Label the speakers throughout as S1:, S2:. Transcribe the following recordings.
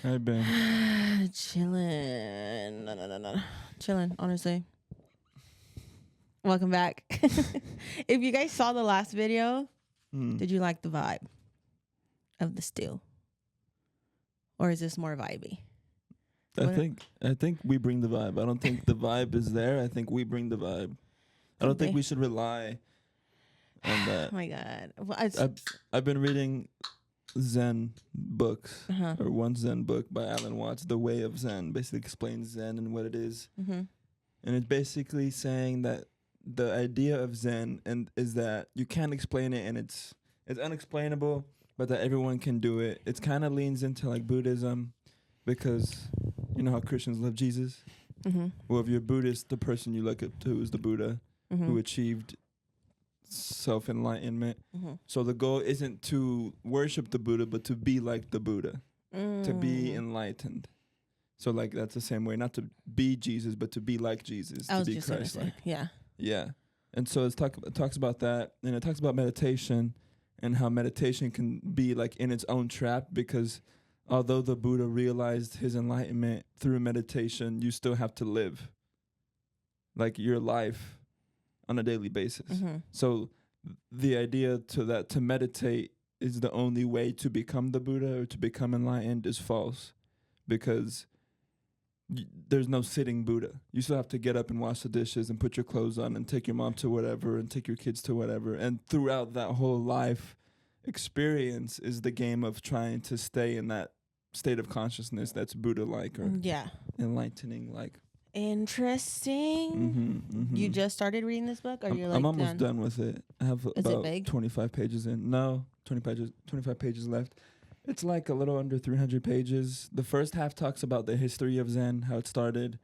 S1: I've been.
S2: Chilling. No. Chilling, honestly. Welcome back. If you guys saw the last video, did you like the vibe of the still? Or is this more vibey?
S1: I think we bring the vibe. I don't think the vibe is there. I think we bring the vibe. I don't think we should rely on that.
S2: Oh my God. Well,
S1: I've been reading Zen books, or one Zen book by Alan Watts, The Way of Zen, basically explains Zen and what it is. And it's basically saying that the idea of Zen is that you can't explain it, and it's unexplainable, but that everyone can do it. It kind of leans into like Buddhism, because you know how Christians love Jesus. Well, if you're Buddhist, the person you look up to is the Buddha, who achieved self-enlightenment. So the goal isn't to worship the Buddha, but to be like the Buddha, to be enlightened. So like that's the same way, not to be Jesus, but to be like Jesus, to be Christ-like. Yeah. And so it talks about that, and it talks about meditation and how meditation can be like in its own trap, because although the Buddha realized his enlightenment through meditation, you still have to live like your life on a daily basis. So the idea to meditate is the only way to become the Buddha or to become enlightened is false, because there's no sitting Buddha. You still have to get up and wash the dishes and put your clothes on and take your mom to whatever and take your kids to whatever. And throughout that whole life experience is the game of trying to stay in that state of consciousness that's Buddha-like or enlightening-like.
S2: Interesting. You just started reading this book, or you're like
S1: I'm almost done with it. I have about 25 pages in. No, 25 pages left. It's like a little under 300 pages. The first half talks about the history of Zen, how it started,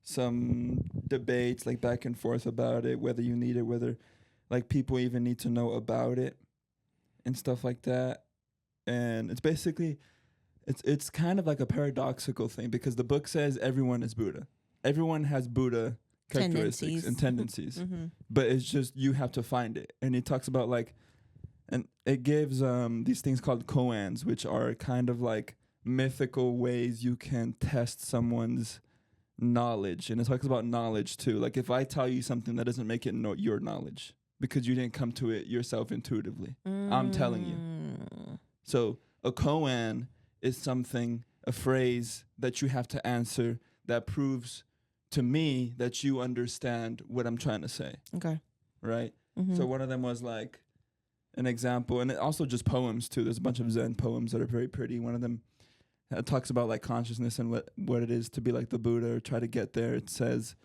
S1: some debates like back and forth about it, whether you need it, whether like people even need to know about it and stuff like that. And it's basically, it's kind of like a paradoxical thing, because the book says everyone is Buddha. Everyone has Buddha characteristics and tendencies, but it's just you have to find it. And it talks about like, and it gives these things called koans, which are kind of like mythical ways you can test someone's knowledge. And it talks about knowledge too. Like if I tell you something, that doesn't make it your knowledge, because you didn't come to it yourself intuitively. I'm telling you. So a koan is something, a phrase that you have to answer that proves to me that you understand what I'm trying to say. Okay. Right? So one of them was like an example, and it also just poems too. There's a bunch of Zen poems that are very pretty. One of them talks about like consciousness and what it is to be like the Buddha or try to get there. It says,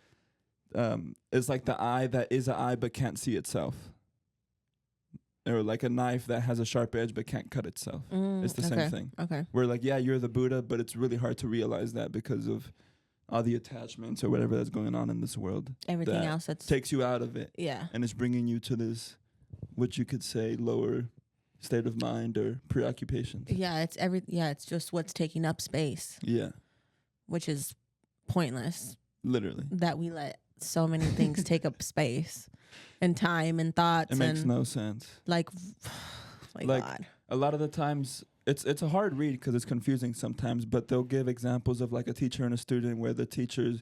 S1: it's like the eye that is an eye but can't see itself. Or like a knife that has a sharp edge but can't cut itself. It's the same thing. Okay. Where like, yeah, you're the Buddha, but it's really hard to realize that because of all the attachments or whatever that's going on in this world.
S2: Everything else that
S1: takes you out of it. Yeah. And it's bringing you to this, what you could say, lower state of mind or preoccupations.
S2: Yeah, it's just what's taking up space. Yeah. Which is pointless.
S1: Literally.
S2: That we let so many things take up space and time and thoughts.
S1: It makes no sense.
S2: Like, my God.
S1: A lot of the times, it's a hard read because it's confusing sometimes, but they'll give examples of like a teacher and a student where the teacher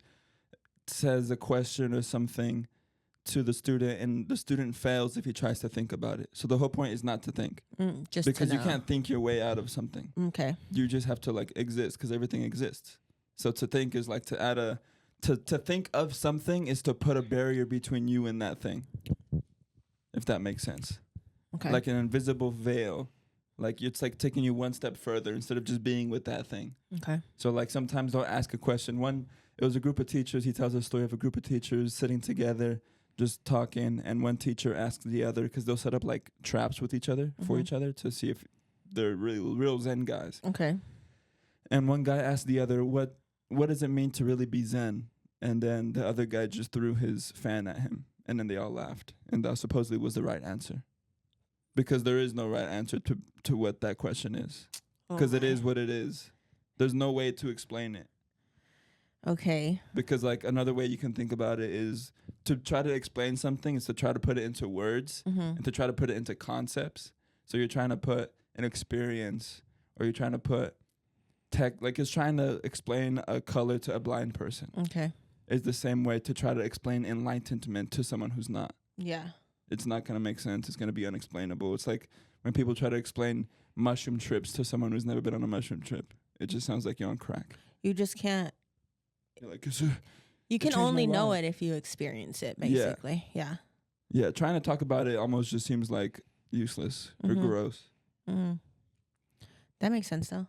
S1: says a question or something to the student and the student fails if he tries to think about it. So the whole point is not to think. Just because you can't think your way out of something. Okay. You just have to like exist because everything exists. So to think is like to add to think of something is to put a barrier between you and that thing. If that makes sense. Okay. Like an invisible veil. Like it's like taking you one step further instead of just being with that thing. Okay. So like sometimes they'll ask a question. It was a group of teachers. He tells a story of a group of teachers sitting together, just talking. And one teacher asks the other, because they'll set up like traps with each other, for each other, to see if they're real Zen guys. Okay. And one guy asked the other, what does it mean to really be Zen? And then the other guy just threw his fan at him. And then they all laughed. And that supposedly was the right answer. Because there is no right answer to what that question is. Because it is what it is. There's no way to explain it. Okay. Because like another way you can think about it is to try to explain something is to try to put it into words and to try to put it into concepts. So you're trying to put an experience, or you're trying to it's trying to explain a color to a blind person.
S2: Okay.
S1: It's the same way to try to explain enlightenment to someone who's not.
S2: Yeah.
S1: It's not going to make sense. It's going to be unexplainable. It's like when people try to explain mushroom trips to someone who's never been on a mushroom trip. It just sounds like you're on crack.
S2: You just can't.
S1: You're like,
S2: you can only know it if you experience it, basically. Yeah.
S1: Yeah, trying to talk about it almost just seems like useless or gross.
S2: Mm-hmm. That makes sense, though.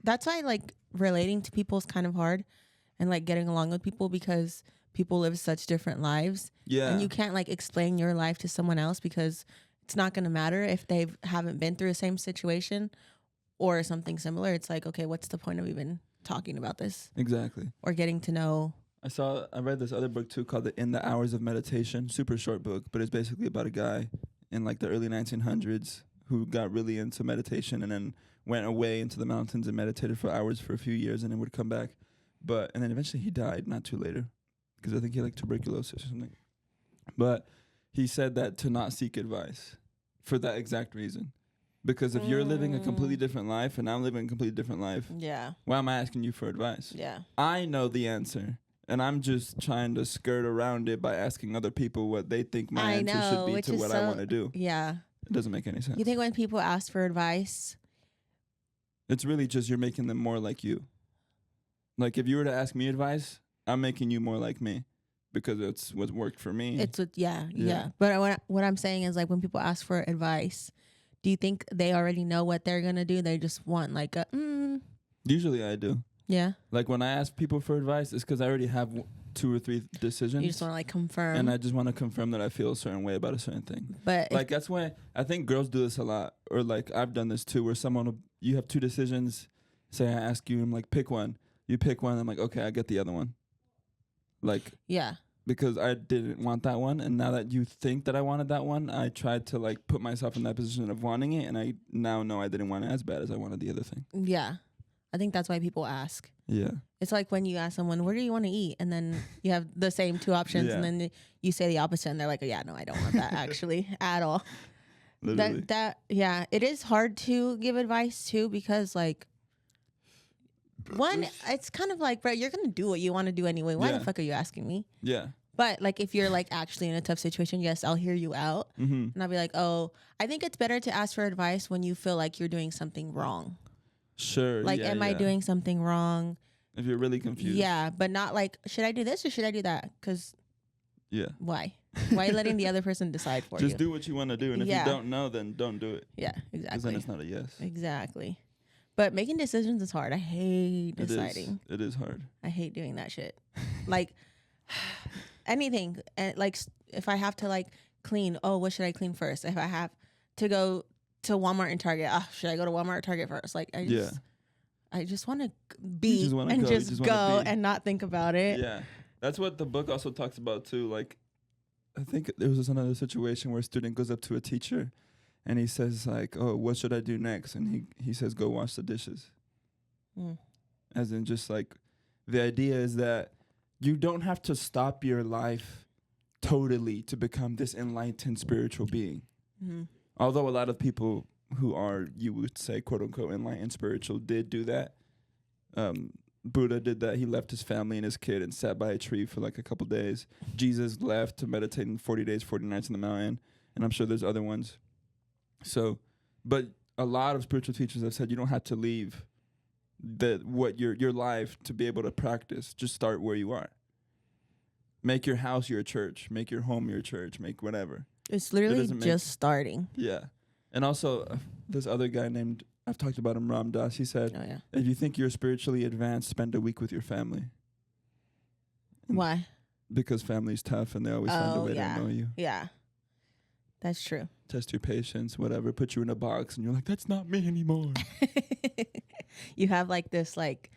S2: That's why, like, relating to people is kind of hard, and, like, getting along with people, because people live such different lives.
S1: Yeah.
S2: And you can't, like, explain your life to someone else, because it's not going to matter if they haven't been through the same situation or something similar. It's like, okay, what's the point of even talking about this?
S1: Exactly.
S2: Or getting to know.
S1: I read this other book too called In the Hours of Meditation. Super short book, but it's basically about a guy in like the early 1900s who got really into meditation and then went away into the mountains and meditated for hours for a few years and then would come back. And then eventually he died not too later because I think he had like tuberculosis or something. But he said that to not seek advice for that exact reason. Because if you're living a completely different life and I'm living a completely different life, why am I asking you for advice?
S2: Yeah.
S1: I know the answer. And I'm just trying to skirt around it by asking other people what they think my answer should be to what I want to do.
S2: Yeah.
S1: It doesn't make any sense.
S2: You think when people ask for advice,
S1: it's really just you're making them more like you. Like if you were to ask me advice, I'm making you more like me because it's what worked for me.
S2: Yeah. But what I'm saying is, like, when people ask for advice, do you think they already know what they're going to do? They just want like a
S1: Usually I do.
S2: Yeah.
S1: Like when I ask people for advice, it's because I already have 2 or 3 decisions.
S2: You just want to like confirm.
S1: And I just want to confirm that I feel a certain way about a certain thing.
S2: But
S1: like that's why I think girls do this a lot. Or like I've done this too, where you have 2 decisions. Say I ask you, I'm like, pick one. You pick one. I'm like, okay, I get the other one. Like,
S2: yeah.
S1: Because I didn't want that one. And now that you think that I wanted that one, I tried to like put myself in that position of wanting it. And I now know I didn't want it as bad as I wanted the other thing.
S2: Yeah. I think that's why people ask.
S1: Yeah.
S2: It's like when you ask someone, where do you want to eat? And then you have the same 2 options. And then you say the opposite. And they're like, oh, yeah, no, I don't want that actually at all.
S1: Literally.
S2: Yeah. It is hard to give advice too, because like, one, it's kind of like, bro, you're going to do what you want to do anyway. Why the fuck are you asking me?
S1: Yeah.
S2: But like, if you're like actually in a tough situation, yes, I'll hear you out. And I'll be like, oh, I think it's better to ask for advice when you feel like you're doing something wrong.
S1: Sure.
S2: Like, am I doing something wrong?
S1: If you're really confused.
S2: Yeah, but not like, should I do this or should I do that? Because why? Why are you letting the other person decide for you?
S1: Just do what you want to do. And if you don't know, then don't do it.
S2: Yeah, exactly.
S1: Because then it's not a yes.
S2: Exactly. But making decisions is hard. I hate deciding.
S1: It is hard.
S2: I hate doing that shit. Like, anything. Like, if I have to like clean, what should I clean first? If I have to go to Walmart and Target, should I go to Walmart or Target first? Like, I just want to be and just go and not think about it.
S1: Yeah. That's what the book also talks about too. Like, I think there was another situation where a student goes up to a teacher and he says like, oh, what should I do next? And he says, go wash the dishes. As in just like, the idea is that you don't have to stop your life totally to become this enlightened spiritual being. Although a lot of people who are, you would say, quote unquote, enlightened spiritual did do that. Buddha did that. He left his family and his kid and sat by a tree for like a couple days. Jesus left to meditate in 40 days, 40 nights in the mountain. And I'm sure there's other ones. So, but a lot of spiritual teachers have said you don't have to leave your life to be able to practice. Just start where you are. Make your house your church. Make your home your church. Make whatever.
S2: It's literally just starting.
S1: Yeah. And also, this other guy named, I've talked about him, Ram Dass, he said, if you think you're spiritually advanced, spend a week with your family.
S2: Why?
S1: Because family's tough and they always find a way to know you.
S2: Yeah. That's true.
S1: Test your patience, whatever. Put you in a box and you're like, that's not me anymore.
S2: You have like this like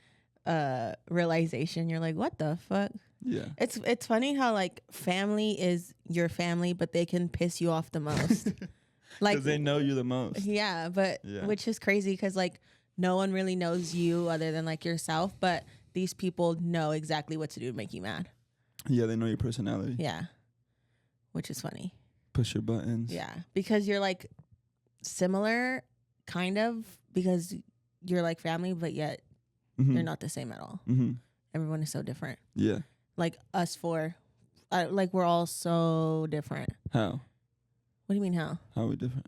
S2: realization. You're like, what the fuck?
S1: Yeah.
S2: It's funny how like family is your family, but they can piss you off the most. Like,
S1: because they know you the most.
S2: Yeah, which is crazy because like no one really knows you other than like yourself, but these people know exactly what to do to make you mad.
S1: Yeah, they know your personality.
S2: Yeah, which is funny.
S1: Push your buttons.
S2: Yeah, because you're like similar kind of, because you're like family, but yet you're not the same at all. Everyone is so different.
S1: Yeah.
S2: Like us four, like we're all so different.
S1: How?
S2: What do you mean how?
S1: How are we different?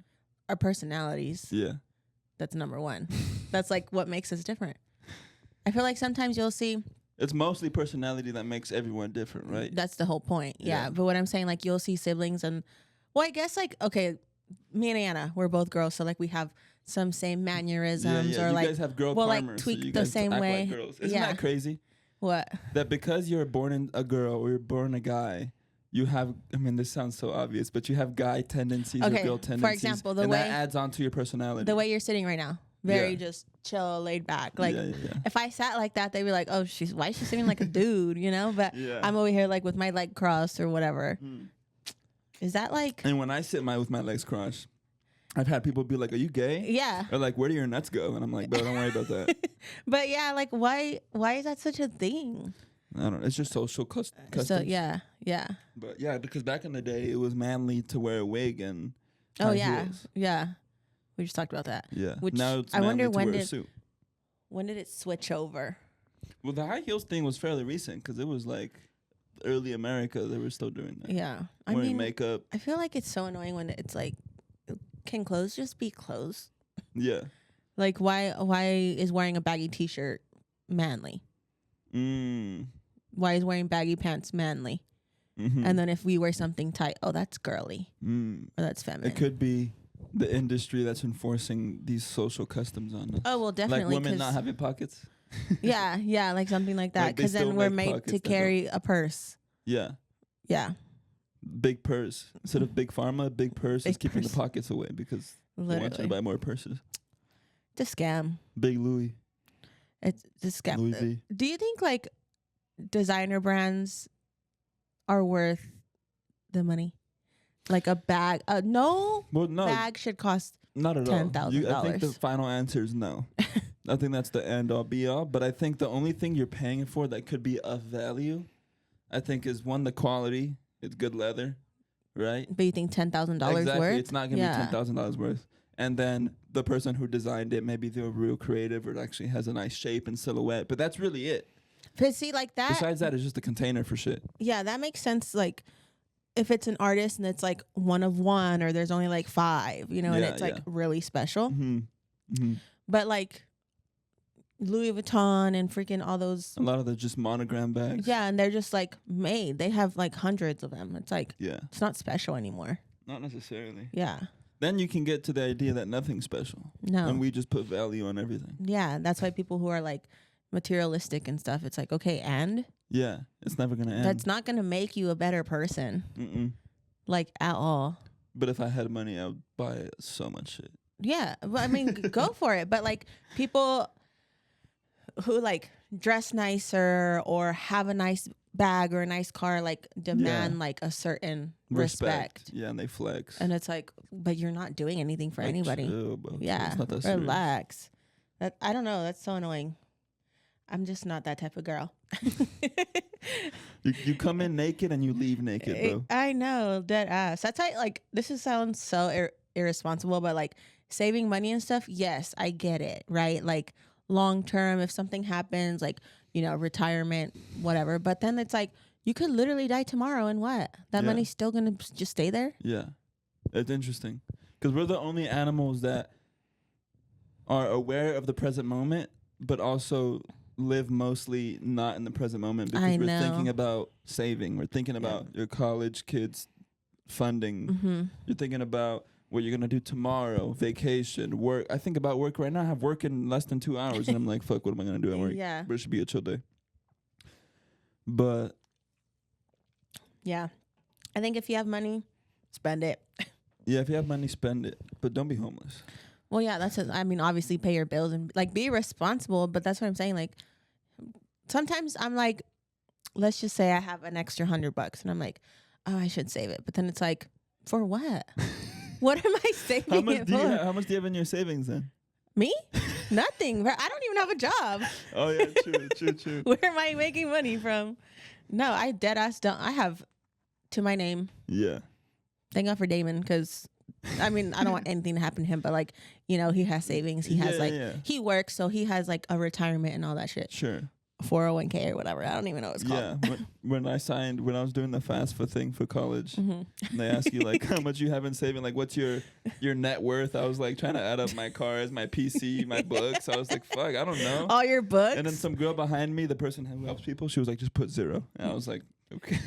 S2: Our personalities.
S1: Yeah.
S2: That's number one. That's like what makes us different. I feel like sometimes you'll see.
S1: It's mostly personality that makes everyone different, right?
S2: That's the whole point. Yeah. But what I'm saying, like, you'll see siblings and, well, I guess, like, okay, me and Anna, we're both girls. So, like, we have some same mannerisms or,
S1: you
S2: like,
S1: guys have girl
S2: we'll,
S1: karma,
S2: like,
S1: so
S2: tweak
S1: you
S2: the
S1: guys
S2: same
S1: act
S2: way.
S1: Like girls. Isn't that crazy?
S2: What?
S1: That because you're born a girl or you're born a guy, you have, I mean, this sounds so obvious, but you have guy tendencies or girl tendencies.
S2: For example,
S1: and that adds on to your personality.
S2: The way you're sitting right now. Very just chill, laid back. Like, if I sat like that, they'd be like, oh, why is she sitting like a dude, you know? But I'm over here, like, with my leg crossed or whatever. Is that like...
S1: And when I sit with my legs crossed, I've had people be like, are you gay?
S2: Yeah.
S1: Or like, where do your nuts go? And I'm like, bro, don't worry about that.
S2: But yeah, like, why is that such a thing?
S1: I don't know. It's just social customs.
S2: So, yeah.
S1: But yeah, because back in the day, it was manly to wear a wig and
S2: high
S1: heels.
S2: Yeah. We just talked about that.
S1: Yeah.
S2: Which
S1: now it's
S2: I wonder
S1: when
S2: did it switch over?
S1: Well, the high heels thing was fairly recent because it was like early America. They were still doing that.
S2: Yeah.
S1: Wearing makeup.
S2: I feel like it's so annoying when it's like, can clothes just be clothes?
S1: Yeah.
S2: Like, why is wearing a baggy t-shirt manly? Why is wearing baggy pants manly? And then if we wear something tight, oh, that's girly. Or that's feminine.
S1: It could be the industry that's enforcing these social customs on us.
S2: Oh, well, definitely.
S1: Like women not having pockets?
S2: yeah, like something like that. Because then we're made to carry a purse.
S1: Yeah.
S2: Yeah.
S1: Big purse. Instead of big pharma, big purse is keeping the pockets away because they want you to buy more purses.
S2: It's a scam.
S1: Big Louis.
S2: It's a scam.
S1: Louis V.
S2: Do you think, like, designer brands are worth the money? Like a bag, no bag should cost
S1: not at
S2: $10,000.
S1: I think the final answer is no. I think that's the end all be all. But I think the only thing you're paying for that could be of value, I think, is one, the quality. It's good leather, right?
S2: But you think $10,000
S1: exactly.
S2: worth?
S1: It's not going to be $10,000 worth. And then the person who designed it, maybe they're real creative or it actually has a nice shape and silhouette. But that's really it.
S2: But see, like that.
S1: Besides that, it's just a container for shit.
S2: Yeah, that makes sense. Like, if it's an artist and it's like one of one, or there's only like 5, you know, and it's like really special. But like Louis Vuitton and freaking all those.
S1: A lot of the just monogram bags.
S2: Yeah, and they're just like made. They have like hundreds of them. It's like, it's not special anymore.
S1: Not necessarily.
S2: Yeah.
S1: Then you can get to the idea that nothing's special.
S2: No.
S1: And we just put value on everything.
S2: Yeah, that's why people who are like materialistic and stuff, it's like, okay, and?
S1: Yeah, it's never going to end.
S2: That's not going to make you a better person. Like, at all.
S1: But if I had money, I would buy so much shit.
S2: Yeah, well, I mean, go for it. But like, people who like dress nicer or have a nice bag or a nice car, like demand like a certain respect.
S1: Yeah, and they flex.
S2: And it's like, but you're not doing anything for anybody.
S1: Chill, bro.
S2: Yeah,
S1: it's not that
S2: relax. That, I don't know. That's so annoying. I'm just not that type of girl.
S1: You come in naked and you leave naked, bro.
S2: I know, dead ass. That's how, like, sounds so irresponsible, but like saving money and stuff, yes, I get it, right? Like long term, if something happens, like, you know, retirement, whatever. But then it's like, you could literally die tomorrow and what? That money's still going to just stay there?
S1: Yeah. It's interesting. Because we're the only animals that are aware of the present moment, but also live mostly not in the present moment because we're thinking about saving. We're thinking about your college kids funding. You're thinking about what you're going to do tomorrow, vacation, work. I think about work right now. I have work in less than 2 hours and I'm like, fuck, what am I going to do at work?
S2: Yeah.
S1: But it should be a chill day. But
S2: yeah, I think if you have money, spend it.
S1: Yeah, if you have money, spend it. But don't be homeless.
S2: Well, yeah, that's it. I mean, obviously pay your bills and like be responsible, but that's what I'm saying. Like sometimes I'm like, let's just say I have an extra $100 and I'm like, oh, I should save it. But then it's like, for what? What am I saving it for?
S1: How much do you have in your savings then?
S2: Me? Nothing. I don't even have a job.
S1: Oh, yeah, true.
S2: Where am I making money from? No, I dead ass don't. I have to my name.
S1: Yeah.
S2: Thank God for Damon because I mean, I don't want anything to happen to him, but like, you know, he has savings. He has he works, so he has like a retirement and all that shit.
S1: Sure.
S2: 401k or whatever. I don't even know what it's called.
S1: Yeah. when I was doing the FAFSA thing for college, and they ask you like how much you have in saving, like what's your net worth? I was like trying to add up my cars, my PC, my books. I was like, fuck, I don't know.
S2: All your books.
S1: And then some girl behind me, the person who helps people, she was like, just put 0. And I was like, okay.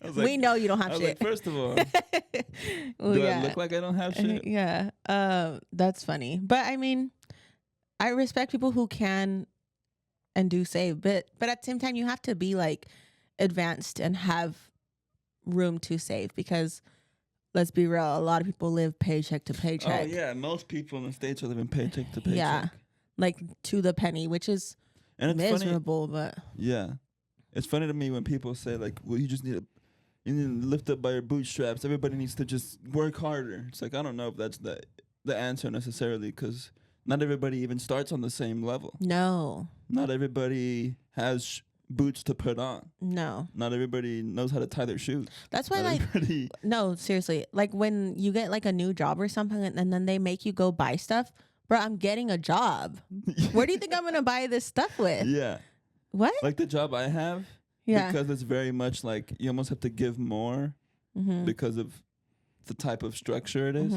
S1: I was like,
S2: we know you don't have shit.
S1: Like, first of all, do I look like I don't have shit?
S2: Yeah. That's funny. But I mean, I respect people who can and do save, but at the same time, you have to be like advanced and have room to save, because let's be real, a lot of people live paycheck to paycheck.
S1: Oh yeah, most people in the States are living paycheck to paycheck.
S2: Yeah, like to the penny, which is miserable. Funny. But
S1: yeah, it's funny to me when people say like, "Well, you need to lift up by your bootstraps. Everybody needs to just work harder." It's like, I don't know if that's the answer necessarily, because not everybody even starts on the same level.
S2: No.
S1: Not everybody has boots to put on.
S2: No.
S1: Not everybody knows how to tie their shoes.
S2: That's why, no, seriously. Like, when you get, like, a new job or something and then they make you go buy stuff, bro, I'm getting a job. Where do you think I'm going to buy this stuff with?
S1: Yeah.
S2: What?
S1: Like, the job I have, because it's very much like you almost have to give more because of the type of structure it is.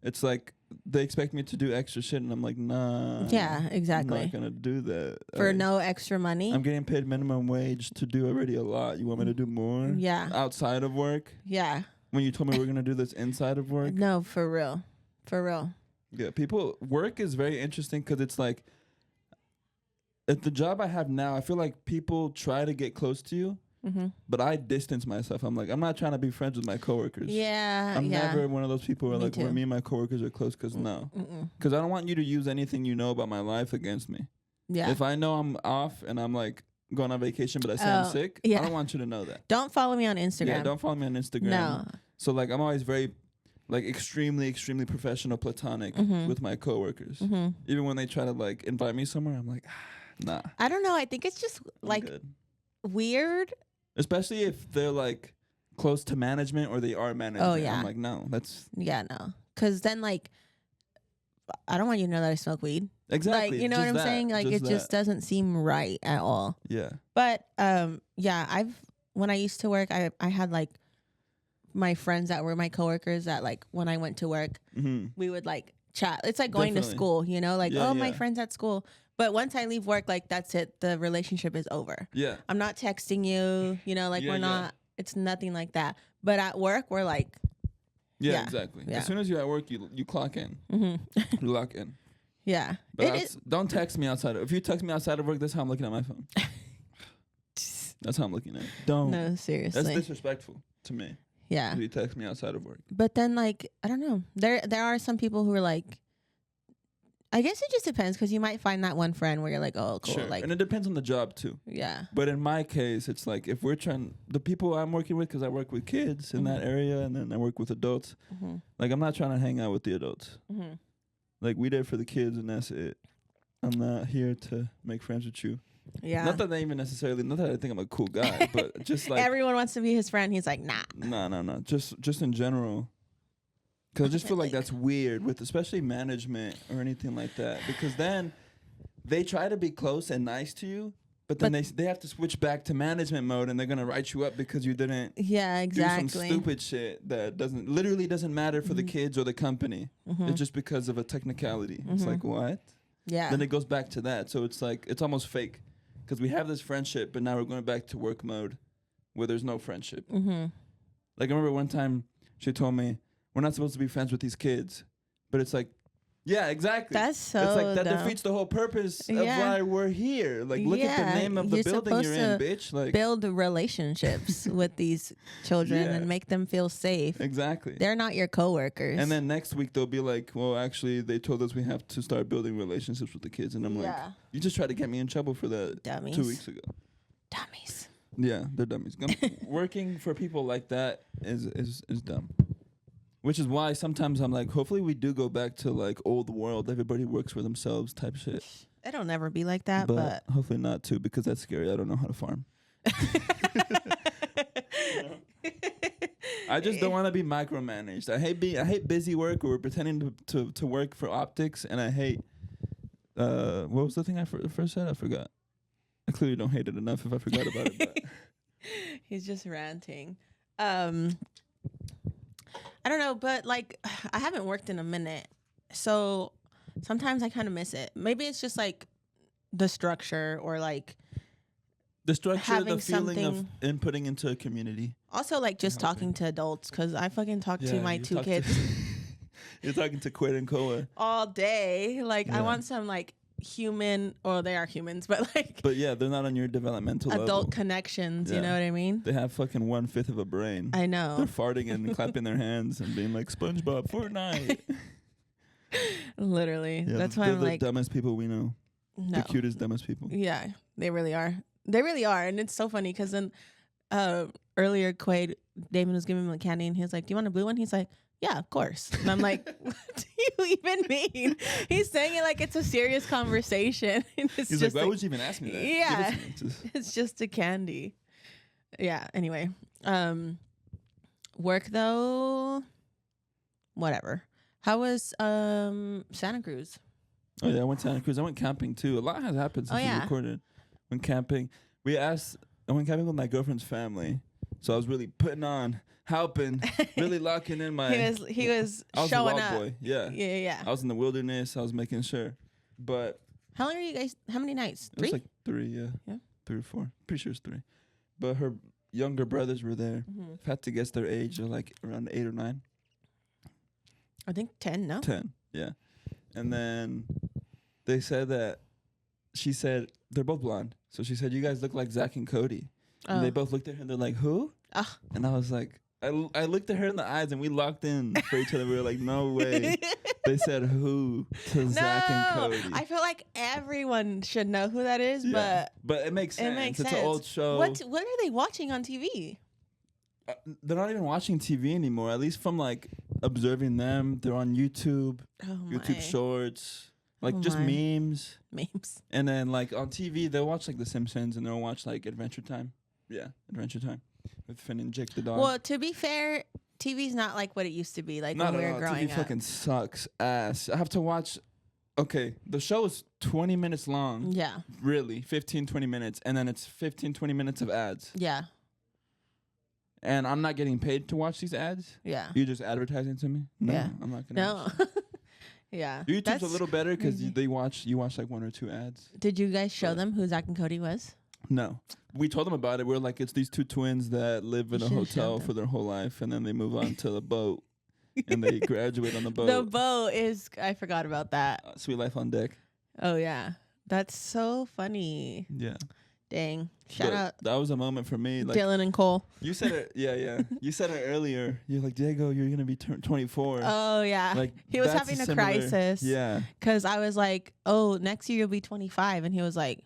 S1: It's like they expect me to do extra shit, and I'm like, nah.
S2: Yeah, exactly.
S1: I'm not gonna do that
S2: for no extra money.
S1: I'm getting paid minimum wage to do already a lot. You want me to do more?
S2: Yeah.
S1: Outside of work?
S2: Yeah.
S1: When you told me we're gonna do this inside of work?
S2: No, for real. For real.
S1: Yeah, work is very interesting because it's like, at the job I have now, I feel like people try to get close to you. But I distance myself. I'm like, I'm not trying to be friends with my coworkers.
S2: Yeah,
S1: I'm never one of those people who are like, when me and my coworkers are close, because no. Because I don't want you to use anything you know about my life against me. Yeah. If I know I'm off and I'm like going on vacation, but I say I'm sick, I don't want you to know that.
S2: Don't follow me on Instagram.
S1: Yeah, don't follow me on Instagram.
S2: No.
S1: So like, I'm always very like extremely, extremely professional, platonic with my coworkers. Even when they try to like invite me somewhere, I'm like, nah.
S2: I don't know. I think it's just like weird.
S1: Especially if they're like close to management or they are management.
S2: Oh, yeah.
S1: I'm like, no, that's...
S2: Yeah, no. Because then, like, I don't want you to know that I smoke weed.
S1: Exactly.
S2: Like, you know what I'm saying? Like, it just doesn't seem right at all.
S1: Yeah.
S2: But, yeah, when I used to work, I had, like, my friends that were my coworkers that, like, when I went to work, we would, like, chat. It's like going to school, you know? Like, my friends at school. But once I leave work, like, that's it. The relationship is over. Yeah. I'm not texting you, you know, like, we're not, it's nothing like that. But at work, we're like.
S1: Yeah, exactly. Yeah. As soon as you're at work, you clock in. You lock in.
S2: Yeah.
S1: But don't text me outside. If you text me outside of work, that's how I'm looking at my phone. That's how I'm looking at it. Don't.
S2: No, seriously.
S1: That's disrespectful to me.
S2: Yeah.
S1: If you text me outside of work.
S2: But then, like, I don't know. There are some people who are like, I guess it just depends, because you might find that one friend where you're like, oh, cool.
S1: Sure.
S2: Like,
S1: and it depends on the job too.
S2: Yeah.
S1: But in my case, it's like, if we're the people I'm working with, because I work with kids in that area, and then I work with adults. Like, I'm not trying to hang out with the adults. Like, we there for the kids, and that's it. I'm not here to make friends with you. Yeah. Not that I think I'm a cool guy, but just like
S2: everyone wants to be his friend. He's like, nah.
S1: No. Just in general. Because I just feel like that's weird with especially management or anything like that. Because then they try to be close and nice to you, but then they have to switch back to management mode, and they're going to write you up because you didn't do some stupid shit that literally doesn't matter for the kids or the company. It's just because of a technicality. It's like, what? Yeah. Then it goes back to that. So it's like, it's almost fake. Because we have this friendship, but now we're going back to work mode where there's no friendship. Like, I remember one time she told me, we're not supposed to be friends with these kids. But it's like, yeah, exactly.
S2: That's so
S1: It's like that
S2: dumb.
S1: defeats the whole purpose of why we're here. Like, look at the name of the building you're in, bitch. Like,
S2: build relationships with these children and make them feel safe.
S1: Exactly.
S2: They're not your coworkers.
S1: And then next week they'll be like, well, actually, they told us we have to start building relationships with the kids. And I'm like, you just tried to get me in trouble for that
S2: dummies.
S1: 2 weeks ago.
S2: Dummies.
S1: Yeah, they're dummies. Working for people like that is dumb. Which is why sometimes I'm like, hopefully we do go back to like old world, everybody works for themselves type shit.
S2: It'll never be like that, but
S1: hopefully not too, because that's scary. I don't know how to farm. I just don't want to be micromanaged. I hate busy work or pretending to work for optics, and I hate what was the thing I first said? I forgot. I clearly don't hate it enough if I forgot about it. But.
S2: He's just ranting. I don't know, but like I haven't worked in a minute, so sometimes I kind of miss it. Maybe it's just like the structure or like
S1: the structure, the feeling of inputting into a community.
S2: Also, like just talking to adults, because I fucking talk to my 2 kids.
S1: You're talking to Quid and Koa
S2: all day. Like I want some like human, or they are humans, but like.
S1: But yeah, they're not on your developmental
S2: adult
S1: level.
S2: Connections. Yeah. You know what I mean?
S1: They have fucking 1/5 of a brain.
S2: I know.
S1: They're farting and clapping their hands and being like SpongeBob, Fortnite.
S2: Literally, that's why I'm like
S1: the dumbest people we know. No. The cutest, dumbest people.
S2: Yeah, they really are. They really are, and it's so funny because then earlier, Quaid, Damon was giving him a candy, and he was like, "Do you want a blue one?" He's like, "Yeah, of course." And I'm like, "What do you even mean?" He's saying it like it's a serious conversation.
S1: He's like, "Why would you even ask me that?"
S2: Yeah, it's just a candy. Yeah. Anyway, work though, whatever. How was Santa Cruz?
S1: Oh yeah, I went to Santa Cruz. I went camping too. A lot has happened since we recorded. Went camping. I went camping with my girlfriend's family, so I was really putting on, helping, really locking in my.
S2: He was
S1: I was
S2: showing
S1: a wild
S2: up.
S1: Boy. Yeah.
S2: Yeah.
S1: I was in the wilderness. I was making sure, but.
S2: How long are you guys? How many nights? 3?
S1: It was like 3. Yeah. 3 or 4. Pretty sure it's 3. But her younger brothers were there.
S2: Mm-hmm.
S1: I've had to guess their age. They're like around 8 or 9.
S2: I think 10. No.
S1: 10. Yeah. And then they said that. She said they're both blonde, so she said you guys look like Zach and Cody. And they both looked at her and they're like, "Who?" And I was like, I looked at her in the eyes and we locked in for each other. We were like, "No way." They said who to Zach and Cody.
S2: I feel like everyone should know who that is, but
S1: it makes sense. It's an old show.
S2: What are they watching on TV?
S1: They're not even watching TV anymore. At least from like observing them, they're on YouTube, YouTube Shorts. Like just memes. And then like on TV, they'll watch like The Simpsons and they'll watch like Adventure Time. Yeah, Adventure Time with Finn and Jake the dog.
S2: Well, to be fair, TV's not like what it used to be like when we were growing
S1: up. TV fucking sucks ass. I have to watch. Okay, the show is 20 minutes long.
S2: Yeah.
S1: Really, 15, 20 minutes. And then it's 15, 20 minutes of ads.
S2: Yeah.
S1: And I'm not getting paid to watch these ads.
S2: Yeah.
S1: You're just advertising to me? No,
S2: yeah.
S1: I'm not going to.
S2: No. Yeah.
S1: YouTube's a little better because you watch like 1 or 2 ads.
S2: Did you guys show them who Zach and Cody was?
S1: No. We told them about it. We're like, it's these 2 twins that live in a hotel for their whole life, and then they move on to the boat, and they graduate on the boat.
S2: The boat is, I forgot about that.
S1: Sweet Life on Deck.
S2: Oh, yeah. That's so funny.
S1: Yeah.
S2: Dang. Shout out.
S1: That was a moment for me. Like,
S2: Dylan and Cole.
S1: You said it. Yeah. You said it earlier. You're like, Diego, you're going to be 24.
S2: Oh, yeah.
S1: Like,
S2: he was having a crisis.
S1: Yeah.
S2: Because I was like, oh, next year you'll be 25. And he was like,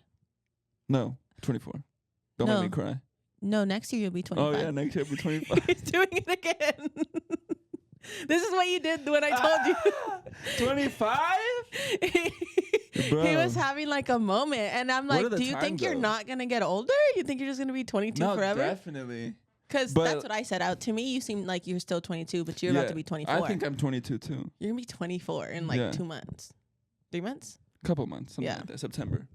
S1: no, 24. Don't make me cry.
S2: No, next year you'll be 25.
S1: Oh, yeah, next year I'll be 25.
S2: He's doing it again. This is what you did when I told you.
S1: 25?
S2: He was having like a moment, and I'm like, do you think you're not going to get older? You think you're just going to be 22 forever?
S1: Definitely.
S2: Because that's what I said out to me. You seem like you're still 22, but you're about to be 24.
S1: I think I'm 22 too.
S2: You're going to be 24 in like 2 months. 3 months?
S1: Couple months. Something like that. September.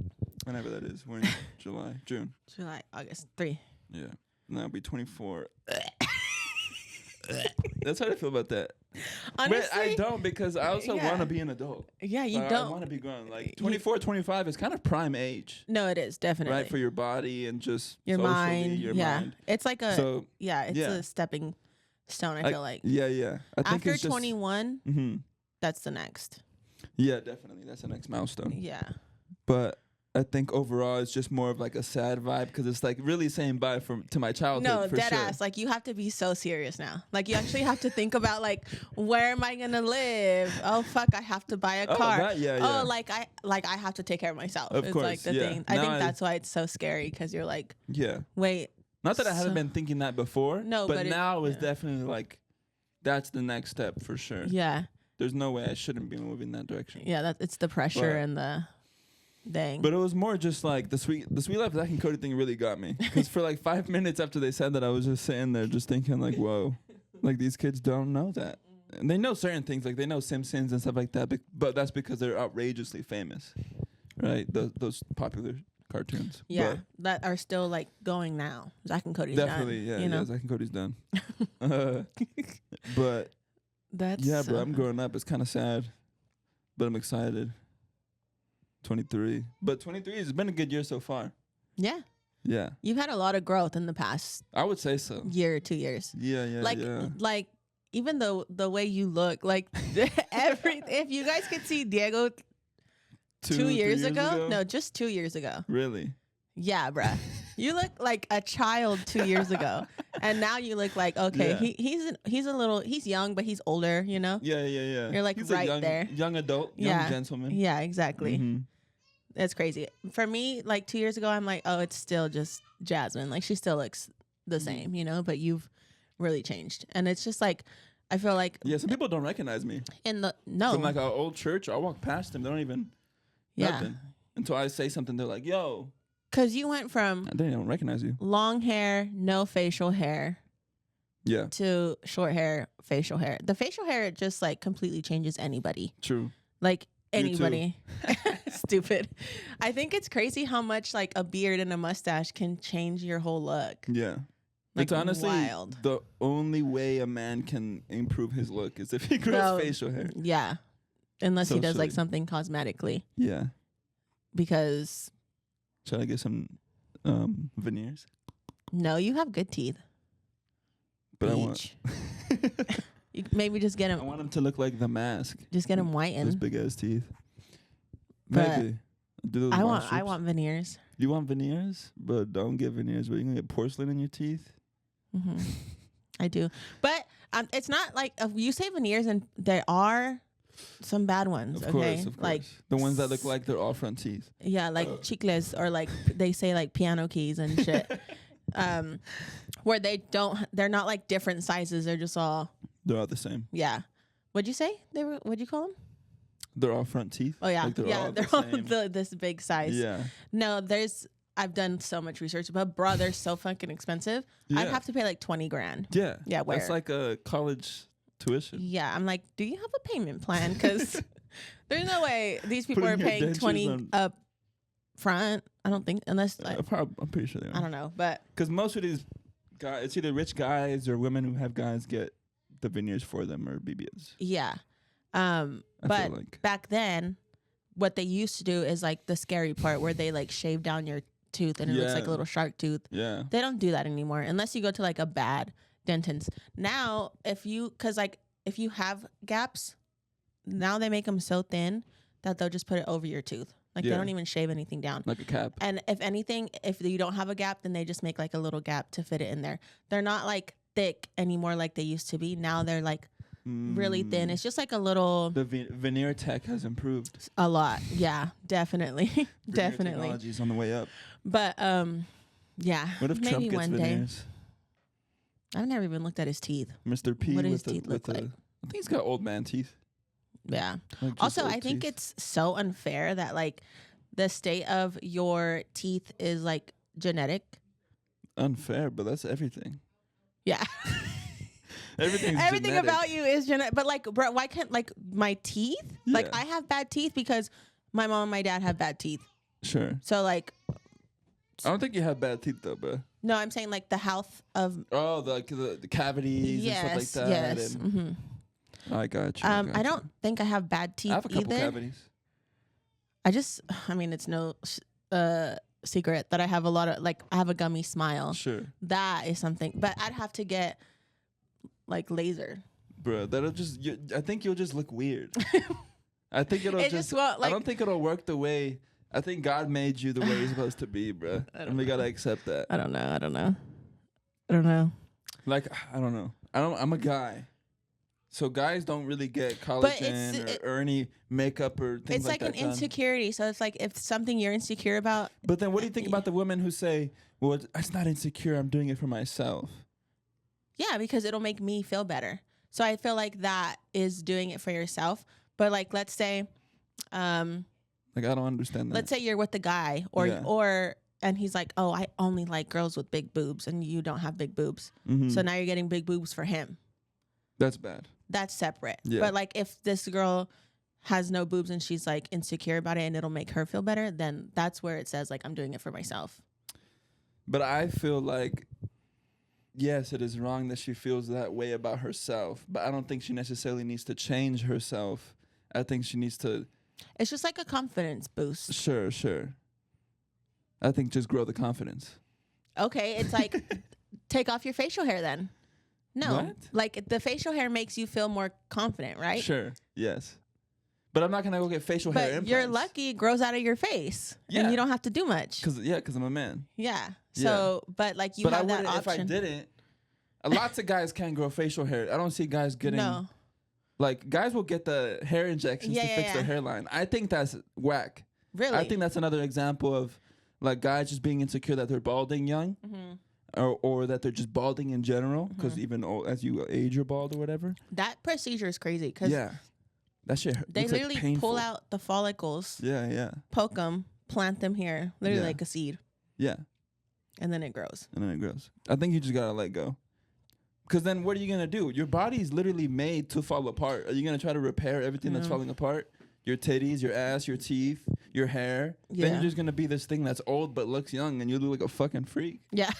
S1: Whenever that is. We're in July. June.
S2: July, August. 3.
S1: Yeah. And I'll be 24. That's how I feel about that.
S2: Honestly,
S1: but I don't, because I also want to be an adult.
S2: Yeah, you don't.
S1: I want to be grown. Like 24, 25 is kind of prime age.
S2: No, it is definitely
S1: right for your body and just
S2: your mind.
S1: Your mind.
S2: It's like a it's a stepping stone. I feel like.
S1: Yeah. I think
S2: after 21, that's the next.
S1: Yeah, definitely. That's the next milestone.
S2: Yeah.
S1: But I think overall it's just more of like a sad vibe, because it's like really saying bye to my childhood.
S2: No,
S1: for
S2: dead
S1: sure.
S2: ass. Like, you have to be so serious now. Like, you actually have to think about like, where am I gonna live? Oh fuck, I have to buy a car. Oh, like I have to take care of myself.
S1: Of course,
S2: like the thing. I think that's why it's so scary, because you're like, wait.
S1: Not that I hadn't been thinking that before.
S2: No,
S1: but now it's definitely like, that's the next step for sure.
S2: Yeah.
S1: There's no way I shouldn't be moving that direction.
S2: Yeah, it's the pressure and the. Dang.
S1: But it was more just like the sweet life Zach and Cody thing really got me, because for like 5 minutes after they said that, I was just sitting there just thinking like, whoa, Like these kids don't know that. And they know certain things, like they know Simpsons and stuff like that, but that's because they're outrageously famous, right? Those popular cartoons.
S2: Yeah, that are still like going now. Zack and Cody's
S1: definitely,
S2: done.
S1: yeah, Zack and Cody's done. But
S2: that's
S1: bro, I'm growing up. It's kind of sad, but I'm excited. 23, but 23 has been a good year so far.
S2: Yeah.
S1: Yeah.
S2: You've had a lot of growth in the past.
S1: I would say so.
S2: Year, 2 years.
S1: Yeah.
S2: Like even though the way you look, like if you guys could see Diego 2 years ago, no, just 2 years ago.
S1: Really?
S2: Yeah, bruh. You look like a child 2 years ago, and now you look like he's young, but he's older. You know?
S1: Yeah.
S2: You're like
S1: he's
S2: there,
S1: young adult, young gentleman.
S2: Yeah, exactly.
S1: Mm-hmm.
S2: It's crazy. For me, like 2 years ago, I'm like, oh, it's still just Jasmine. Like she still looks the same, you know. But you've really changed, and it's just like I feel like
S1: some people don't recognize me
S2: from
S1: like our old church. I walk past them, they don't even nothing until I say something. They're like, "Yo,"
S2: because you went from
S1: they don't recognize you.
S2: Long hair, no facial hair, to short hair, facial hair. The facial hair just like completely changes anybody.
S1: True,
S2: like anybody. Stupid. I think it's crazy how much like a beard and a mustache can change your whole look.
S1: Yeah.
S2: Like,
S1: it's honestly
S2: wild.
S1: The only way a man can improve his look is if he grows facial hair.
S2: Yeah. Unless he does like something cosmetically.
S1: Yeah.
S2: Because
S1: should I get some veneers?
S2: No, you have good teeth.
S1: But I want
S2: you maybe just get him.
S1: I want him to look like The Mask.
S2: Just get him whitened.
S1: Those big ass teeth.
S2: But
S1: maybe. Do those
S2: I want veneers.
S1: You want veneers? But don't get veneers. But you gonna get porcelain in your teeth?
S2: Mm-hmm. I do. But it's not like you say veneers and there are some bad ones.
S1: Of course.
S2: Like
S1: the ones that look like they're all front teeth.
S2: Yeah, like chicles or like they say like piano keys and shit. Where they're not like different sizes. They're just all.
S1: They're all the same.
S2: Yeah. What'd you say? What'd you call them?
S1: They're all front teeth.
S2: Oh yeah,
S1: like
S2: they're all this big size.
S1: Yeah.
S2: No, I've done so much research, but bro, they're so fucking expensive.
S1: Yeah.
S2: I'd have to pay like $20,000.
S1: Yeah.
S2: Yeah. Where?
S1: That's like a college tuition.
S2: Yeah, I'm like, do you have a payment plan? Because there's no way these people are paying 20 up front. I don't think unless
S1: I'm pretty sure they are.
S2: I don't know, but
S1: because most of these guys, it's either rich guys or women who have guys get the veneers for them or BBs.
S2: Yeah. But back then, what they used to do is like the scary part where they like shave down your tooth and it looks like a little shark tooth.
S1: Yeah.
S2: They don't do that anymore unless you go to like a bad dentist. Now, if you have gaps, now they make them so thin that they'll just put it over your tooth. Like they don't even shave anything down.
S1: Like a cap.
S2: And if anything, if you don't have a gap, then they just make like a little gap to fit it in there. They're not like thick anymore like they used to be. Now they're like really thin. It's just like a little.
S1: The veneer tech has improved
S2: a lot. Yeah, definitely. Definitely.
S1: Technology's on the way up.
S2: But yeah.
S1: What if
S2: maybe
S1: Trump gets
S2: one
S1: veneers?
S2: Day. I've never even looked at his teeth.
S1: Mr. P.
S2: What does his teeth look like?
S1: I think he's got old man teeth.
S2: Yeah. Like also, I think it's so unfair that like the state of your teeth is like genetic.
S1: Unfair, but that's everything.
S2: Yeah.
S1: Everything
S2: genetic. About you is genetic. But like, bro, why can't like my teeth? Yeah. Like I have bad teeth because my mom and my dad have bad teeth.
S1: Sure.
S2: So like,
S1: I don't think you have bad teeth though, bro.
S2: No, I'm saying like the health of.
S1: Oh, the cavities and stuff like that.
S2: Yes.
S1: And I got you.
S2: I don't think I have bad teeth.
S1: I have a couple
S2: either.
S1: cavities.
S2: I mean, it's no secret that I have a lot of like I have a gummy smile.
S1: Sure.
S2: That is something, but I'd have to get like laser.
S1: Bro, I think you'll just look weird. I think it'll just
S2: won't, like,
S1: I don't think it'll work the way. I think God made you the way you're supposed to be, bro. And we gotta accept that.
S2: I don't know.
S1: Like I don't know. I'm a guy. So guys don't really get collagen or any makeup or things like that.
S2: It's like an insecurity. So it's like if something you're insecure about.
S1: But then what do you think about the women who say, well, it's not insecure. I'm doing it for myself.
S2: Yeah, because it'll make me feel better. So I feel like that is doing it for yourself. But like, let's say.
S1: Like, I don't understand that.
S2: Let's say you're with the guy and he's like, oh, I only like girls with big boobs and you don't have big boobs. Mm-hmm. So now you're getting big boobs for him.
S1: That's bad.
S2: That's separate.
S1: Yeah.
S2: But like if this girl has no boobs and she's like insecure about it and it'll make her feel better, then that's where it says like I'm doing it for myself.
S1: But I feel like, yes, it is wrong that she feels that way about herself, but I don't think she necessarily needs to change herself. I think she needs to...
S2: It's just like a confidence boost.
S1: Sure. I think just grow the confidence.
S2: Okay, it's like take off your facial hair then. No.
S1: What?
S2: Like the facial hair makes you feel more confident, right?
S1: Sure, yes. But I'm not going to go get facial hair implants.
S2: But you're lucky it grows out of your face. Yeah. And you don't have to do much.
S1: Because I'm a man.
S2: Yeah. So, but like you have that option.
S1: If I didn't, lots of guys can't grow facial hair. I don't see guys getting... No. Like, guys will get the hair injections to fix their hairline. I think that's whack.
S2: Really?
S1: I think that's another example of, like, guys just being insecure that they're balding young. Or that they're just balding in general. Because even as you age, you're bald or whatever.
S2: That procedure is crazy. Cause
S1: that shit
S2: they literally pull out the follicles.
S1: Yeah.
S2: Poke them, plant them here. Literally like a seed.
S1: Yeah.
S2: And then it grows.
S1: I think you just got to let go. Because then what are you going to do? Your body's literally made to fall apart. Are you going to try to repair everything that's falling apart? Your titties, your ass, your teeth, your hair. Yeah. Then you're just going to be this thing that's old but looks young and you look like a fucking freak.
S2: Yeah.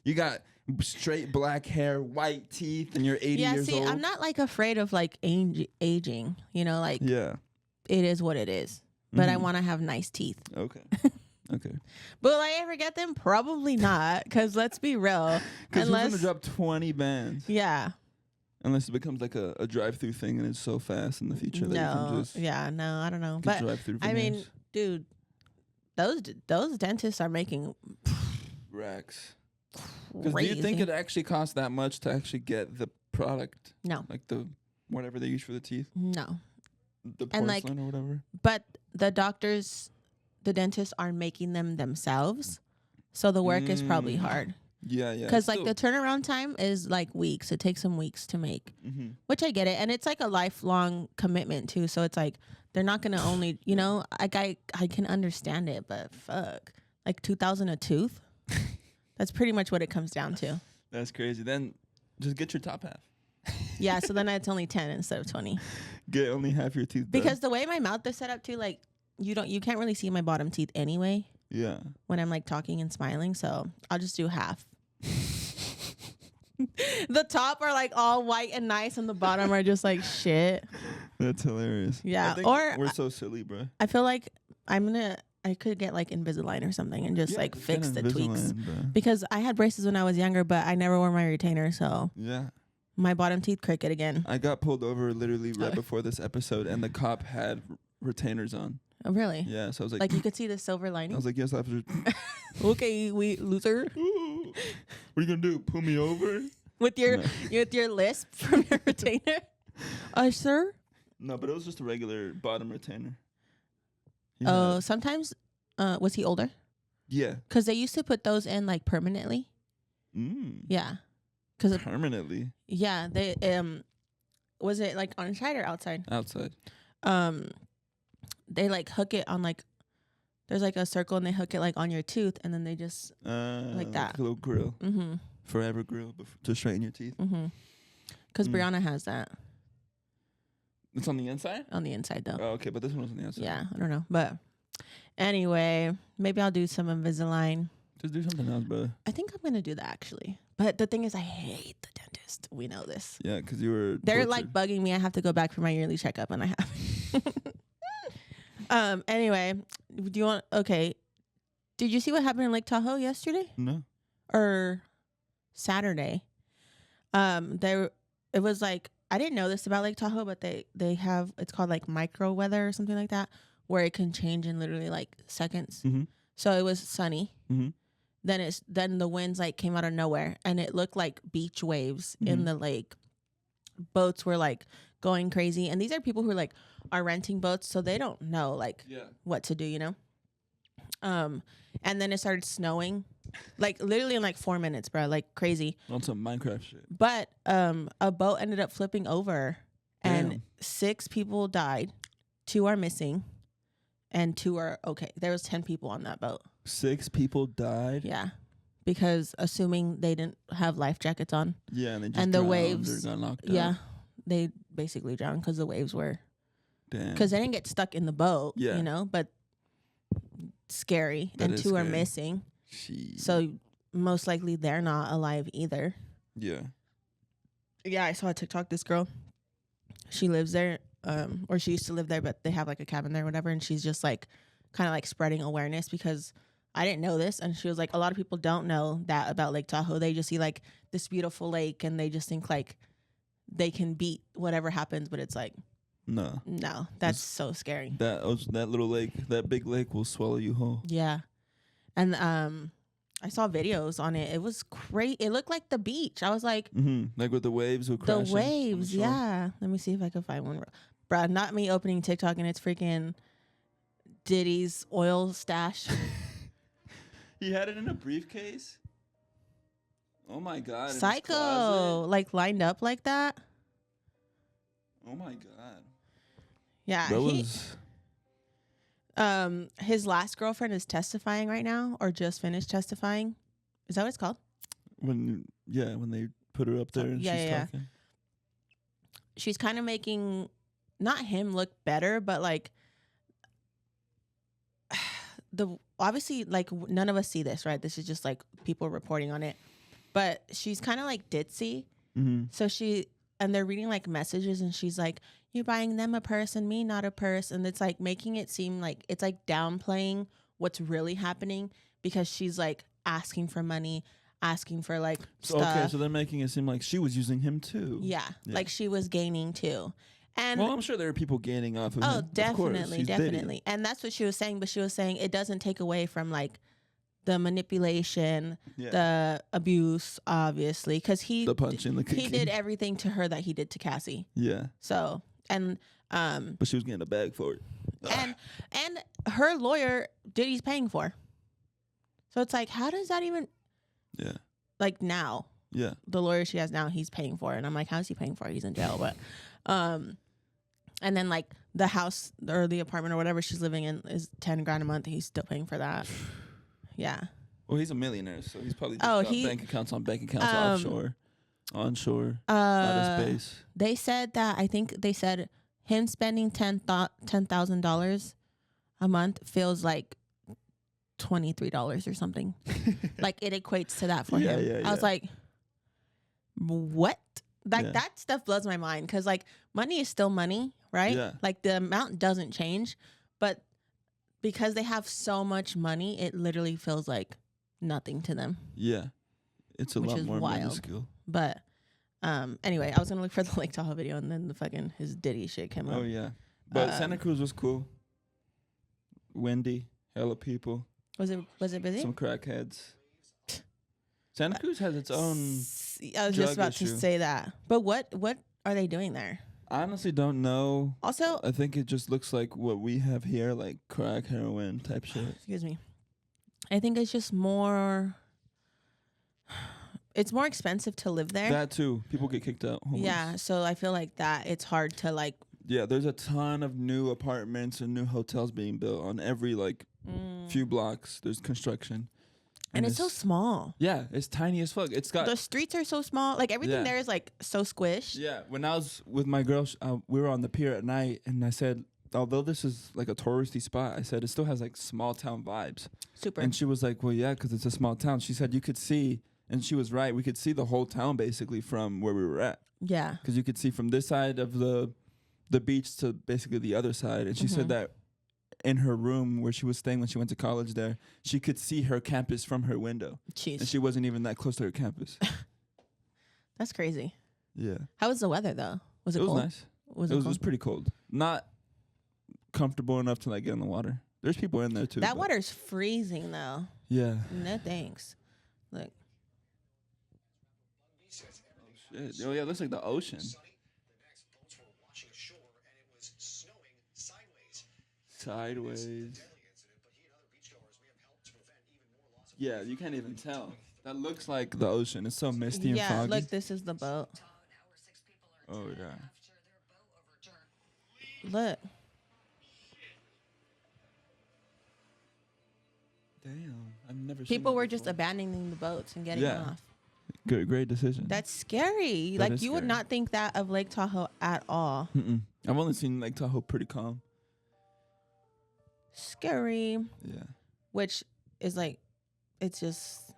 S1: You got straight black hair, white teeth, and you're 80 years old.
S2: Yeah, see, I'm not like afraid of like aging. You know, like it is what it is. But I want to have nice teeth.
S1: Okay.
S2: Will I ever get them? Probably not. Because let's be real.
S1: Because who's going to drop 20 bands?
S2: Yeah.
S1: Unless it becomes like a drive-through thing and it's so fast in the future that you can just...
S2: No, I don't know. But I mean, dude, those dentists are making...
S1: racks. Because do you think it actually costs that much to actually get the product?
S2: No.
S1: Like the whatever they use for the teeth?
S2: No.
S1: The porcelain or whatever?
S2: But the doctors, the dentists are making them themselves. So the work is probably hard.
S1: Yeah.
S2: Because like the turnaround time is like weeks. It takes them weeks to make. Which I get it. And it's like a lifelong commitment too. So it's like they're not going to only, you know, like I can understand it. But fuck. Like $2,000 a tooth? That's pretty much what it comes down to. That's
S1: crazy. Then just get your top half.
S2: Yeah, so then it's only 10 instead of 20.
S1: Get only half your teeth done.
S2: Because the way my mouth is set up too, like you can't really see my bottom teeth anyway.
S1: Yeah.
S2: When I'm like talking and smiling, so I'll just do half. The top are like all white and nice, and the bottom are just like shit.
S1: That's hilarious.
S2: Yeah.
S1: Or we're so silly, bro.
S2: I feel like I could get like Invisalign or something and just like fix the tweaks. Bro. Because I had braces when I was younger, but I never wore my retainer, so my bottom teeth crooked again.
S1: I got pulled over literally right before this episode, and the cop had retainers on.
S2: Oh, really?
S1: Yeah, so I was
S2: like you could see the silver lining?
S1: I was like, yes, officer.
S2: Okay, we loser.
S1: What are you gonna do? Pull me over?
S2: with your lisp from your retainer? Sir?
S1: No, but it was just a regular bottom retainer.
S2: Oh, sometimes, was he older?
S1: Yeah.
S2: Because they used to put those in, like, permanently. Yeah.
S1: Permanently?
S2: Yeah. They, was it, like, on inside or outside?
S1: Outside.
S2: They, like, hook it on, like, there's, like, a circle, and they hook it, like, on your tooth, and then they just, like that.
S1: Like a little grill. Forever grill to straighten your teeth.
S2: Because Brianna has that.
S1: It's on the inside?
S2: On the inside, though.
S1: Oh, okay, but this one was on the outside.
S2: Yeah, I don't know. But anyway, maybe I'll do some Invisalign.
S1: Just do something else, bro.
S2: I think I'm going to do that, actually. But the thing is, I hate the dentist. We know this.
S1: Yeah, because you were
S2: They're, like, bugging me. I have to go back for my yearly checkup, and I have. Anyway, do you want... Okay. Did you see what happened in Lake Tahoe yesterday?
S1: No.
S2: Or Saturday? It was, like... I didn't know this about Lake Tahoe, but they have, it's called like micro weather or something like that, where it can change in literally like seconds. So it was sunny. Then the winds like came out of nowhere, and it looked like beach waves in the lake. Boats were like going crazy, and these are people who like are renting boats, so they don't know like what to do, you know. And then it started snowing. Like literally in like 4 minutes, bro, like crazy.
S1: On some Minecraft shit.
S2: But a boat ended up flipping over.
S1: Damn.
S2: And 6 people died. 2 are missing, and 2 are okay. There was 10 people on that boat.
S1: 6 people died?
S2: Yeah, because assuming they didn't have life jackets on.
S1: Yeah, and they just
S2: and the waves
S1: or got knocked
S2: out. they basically drowned because the waves were.
S1: Damn.
S2: Because they didn't get stuck in the boat,
S1: Yeah.
S2: you know, but scary.
S1: That
S2: and 2
S1: scary.
S2: are missing.
S1: Jeez.
S2: So most likely they're not alive either.
S1: Yeah.
S2: Yeah, I saw a TikTok. This girl, she lives there, or she used to live there, but they have like a cabin there or whatever. And she's just like kind of like spreading awareness because I didn't know this. And she was like, a lot of people don't know that about Lake Tahoe. They just see like this beautiful lake and they just think like they can beat whatever happens. But it's like, no, that's so scary.
S1: That little lake, that big lake will swallow you whole.
S2: Yeah. And I sasaw videos on it. It was great. It looked like the beach. I was like,
S1: like with the waves will crash.
S2: The waves, yeah. Let me see if I can find one. Bruh, not me opening TikTok and it's freaking Diddy's oil stash.
S1: He had it in a briefcase? Oh my God.
S2: Psycho. Like lined up like that.
S1: Oh my God.
S2: Yeah. His last girlfriend is testifying right now or just finished testifying. Is that what it's called?
S1: When they put her up there and she's talking.
S2: She's kind of making not him look better, but like obviously like none of us see this, right? This is just like people reporting on it. But she's kind of like ditzy.
S1: Mm-hmm.
S2: So and they're reading like messages and she's like, you're buying them a purse and me not a purse. And it's like making it seem like it's like downplaying what's really happening because she's like asking for money, asking for like stuff.
S1: Okay, so they're making it seem like she was using him too.
S2: Yeah, like she was gaining too. And
S1: well, I'm sure there are people gaining off of him.
S2: Oh, definitely.
S1: Diddy.
S2: And that's what she was saying. But she was saying it doesn't take away from like the manipulation, the abuse, obviously, because
S1: the punching, the kicking.
S2: He did everything to her that he did to Cassie.
S1: Yeah.
S2: So
S1: but she was getting a bag for it.
S2: And her lawyer Diddy's paying for. So it's like, how does that even?
S1: Yeah.
S2: Like now.
S1: Yeah.
S2: The lawyer she has now, he's paying for it, and I'm like, how's he paying for it? He's in jail, but, and then like the house or the apartment or whatever she's living in is $10,000 a month. He's still paying for that. Yeah.
S1: Well, he's a millionaire, so he's probably just got bank accounts on bank accounts offshore, onshore, out of space.
S2: They said that they said him spending $10,000 a month feels like $23 or something. Like it equates to that for him.
S1: Yeah.
S2: I was like, what? Like that stuff blows my mind because like money is still money, right?
S1: Yeah.
S2: Like the amount doesn't change, but because they have so much money, it literally feels like nothing to them.
S1: Yeah. It's a lot more minuscule.
S2: But anyway, I was gonna look for the Lake Tahoe video and then the fucking his Diddy shit came up.
S1: Oh yeah. But Santa Cruz was cool. Windy, hella people.
S2: Was it busy?
S1: Some crackheads. Santa Cruz has its own
S2: I was just about to say that. But what are they doing there?
S1: I honestly don't know.
S2: Also,
S1: I think it just looks like what we have here, like crack, heroin type shit.
S2: Excuse me. I think it's just more. It's more expensive to live there.
S1: That too. People get kicked out. Homeless.
S2: Yeah, so I feel like that it's hard to like.
S1: Yeah, there's a ton of new apartments and new hotels being built on every like few blocks. There's construction.
S2: And it's so small.
S1: Yeah, it's tiny as fuck. It's got
S2: the streets are so small. Like everything there is like so squished.
S1: Yeah, when I was with my girl, we were on the pier at night, and I said, although this is like a touristy spot, I said it still has like small town vibes.
S2: Super.
S1: And she was like, well, yeah, because it's a small town. She said you could see, and she was right. We could see the whole town basically from where we were at.
S2: Yeah.
S1: Because you could see from this side of the beach to basically the other side. And she said that in her room where she was staying when she went to college there, she could see her campus from her window.
S2: Jeez.
S1: And she wasn't even that close to her campus.
S2: That's crazy.
S1: Yeah.
S2: How was the weather though? Was it cold?
S1: It was nice. It was pretty cold. Not comfortable enough to like get in the water. There's people in there too.
S2: That water's freezing though.
S1: Yeah.
S2: No thanks. Look.
S1: Oh shit. Oh yeah, it looks like the ocean. Sideways. Yeah, you can't even tell. That looks like the ocean. It's so misty and foggy.
S2: Yeah, look, this is the boat.
S1: Oh yeah.
S2: Look.
S1: Damn, I've never seen
S2: People
S1: that
S2: were
S1: before.
S2: just abandoning the boats and getting off.
S1: Great decision.
S2: That's scary.
S1: That
S2: like you would not think that of Lake Tahoe at all.
S1: I've only seen Lake Tahoe pretty calm.
S2: Scary.
S1: Yeah.
S2: Which is like, it's just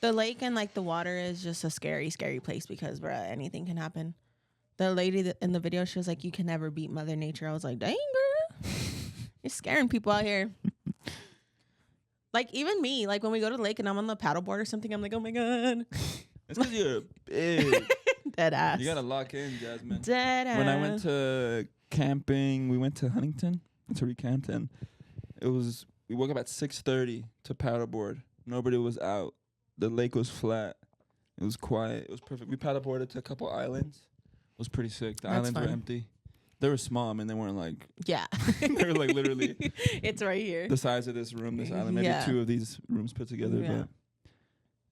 S2: the lake and like the water is just a scary place because bruh, anything can happen. The lady that in the video, she was like, "You can never beat Mother Nature." I was like, "Dang, girl, you're scaring people out here." Like even me, like when we go to the lake and I'm on the paddleboard or something, I'm like, "Oh my god."
S1: It's because you're big.
S2: Dead ass.
S1: You gotta lock in, Jasmine.
S2: Dead ass.
S1: When I went to camping, we went to Huntington to recamp, and we woke up at 6:30 to paddleboard. Nobody was out. The lake was flat. It was quiet. It was perfect. We paddleboarded to a couple islands. It was pretty sick. The islands were empty. They were small. I mean, they weren't like...
S2: Yeah.
S1: They were like literally...
S2: It's right here.
S1: The size of this room, this island. Maybe two of these rooms put together. Yeah. But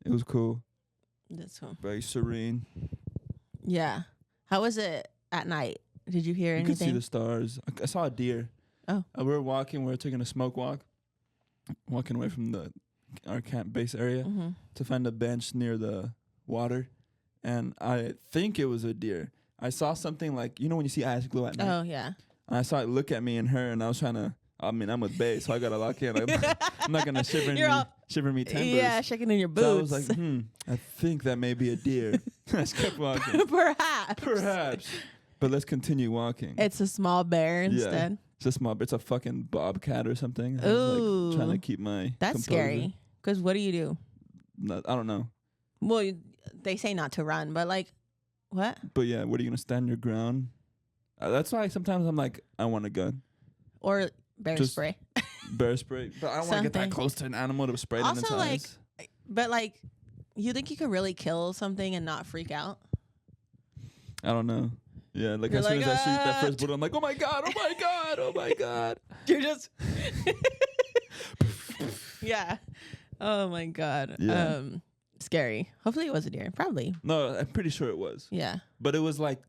S1: it was cool.
S2: That's cool.
S1: Very serene.
S2: Yeah. How was it at night? Did you hear anything?
S1: You could see the stars. I saw a deer.
S2: Oh.
S1: We were walking. We were taking a smoke walk. Walking away from our camp base area to find a bench near the water. And I think it was a deer. I saw something like, you know when you see eyes glow at night?
S2: Oh, yeah.
S1: And I saw it look at me and her, and I was trying to, I mean, I'm with Bae, so I got to lock in. I'm not going to shiver me timbers.
S2: Yeah, shaking in your boots.
S1: So I was like, I think that may be a deer. I just kept walking. Perhaps. But let's continue walking.
S2: It's a small bear instead.
S1: Yeah, it's a small bear. It's a fucking bobcat or something. I
S2: was
S1: like trying to keep my
S2: That's
S1: composure.
S2: Scary. Because what do you do?
S1: No, I don't know.
S2: Well, they say not to run, but like, what?
S1: But yeah, what are you going to stand your ground? That's why sometimes I'm like, I want a gun.
S2: Or bear spray.
S1: Bear spray. But I don't want to get that close to an animal to spray it in its eyes.
S2: But like, you think you could really kill something and not freak out?
S1: I don't know. Yeah, like as soon as I shoot that first bullet, I'm like, oh my God, oh my God, oh my God.
S2: You're just... Yeah. Oh my God.
S1: Yeah.
S2: Scary. Hopefully it was a deer. Probably.
S1: No, I'm pretty sure it was.
S2: Yeah.
S1: But it was like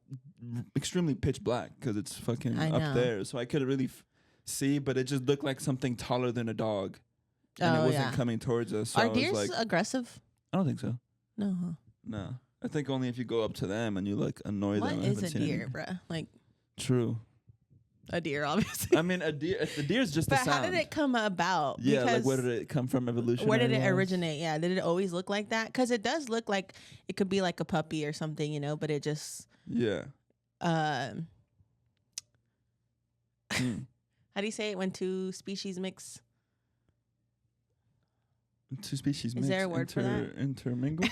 S1: extremely pitch black because it's fucking up there. So I couldn't really see, but it just looked like something taller than a dog. And it wasn't coming towards us. So
S2: Are deers aggressive?
S1: I don't think so.
S2: No.
S1: No. I think only if you go up to them and you like annoy them.
S2: What is a deer, bruh? Like.
S1: True.
S2: A deer, obviously.
S1: I mean, the deer's just a sound.
S2: But how did it come about?
S1: Yeah, like where did it come from evolution?
S2: Where did it originate? Yeah, did it always look like that? Because it does look like it could be like a puppy or something, you know, but it just...
S1: Yeah.
S2: How do you say it when two species mix?
S1: Two species mix?
S2: Is there a word for that?
S1: Intermingle?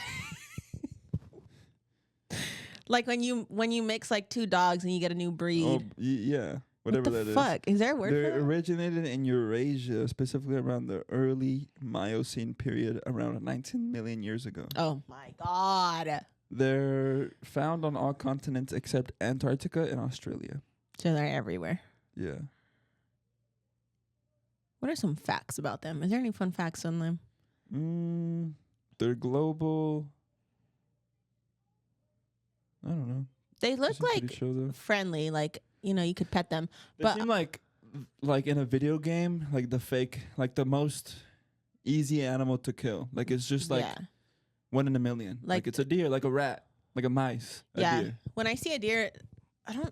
S2: Like when you mix like two dogs and you get a new breed.
S1: Oh, yeah. Whatever that is.
S2: Fuck? Is there a word for that?
S1: They originated in Eurasia, specifically around the early Miocene period, around 19 million years ago.
S2: Oh my God.
S1: They're found on all continents except Antarctica and Australia.
S2: So they're everywhere.
S1: Yeah.
S2: What are some facts about them? Is there any fun facts on them?
S1: They're global. I don't know.
S2: They look like friendly, like, you know, you could pet them.
S1: They seem like in a video game, like the fake, like the most easy animal to kill. Like it's just like 1 in a million. Like it's a deer, like a rat, like a mice. Deer.
S2: When I see a deer,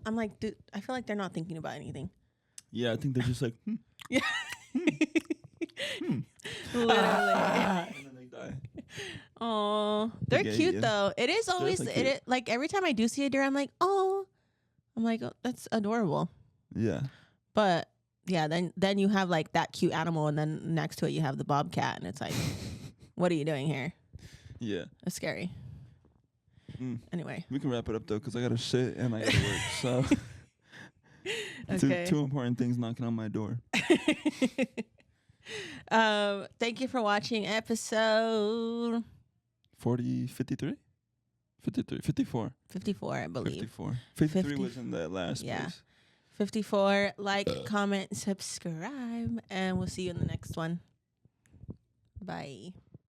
S2: I'm like, dude, I feel like they're not thinking about anything.
S1: Yeah, I think they're just like,
S2: Yeah. Literally.
S1: And then they die.
S2: Oh, they're cute though. It is always like every time I do see a deer, I'm like, oh, that's adorable.
S1: Yeah.
S2: But yeah, then you have like that cute animal, and then next to it you have the bobcat, and it's like, what are you doing here?
S1: Yeah.
S2: It's scary. Anyway,
S1: we can wrap it up though, because I gotta shit and I gotta work. So two important things knocking on my door.
S2: Thank you for watching episode
S1: 53, 54, I believe. 53 was in the last place.
S2: 54. Like, comment, subscribe, and we'll see you in the next one. Bye.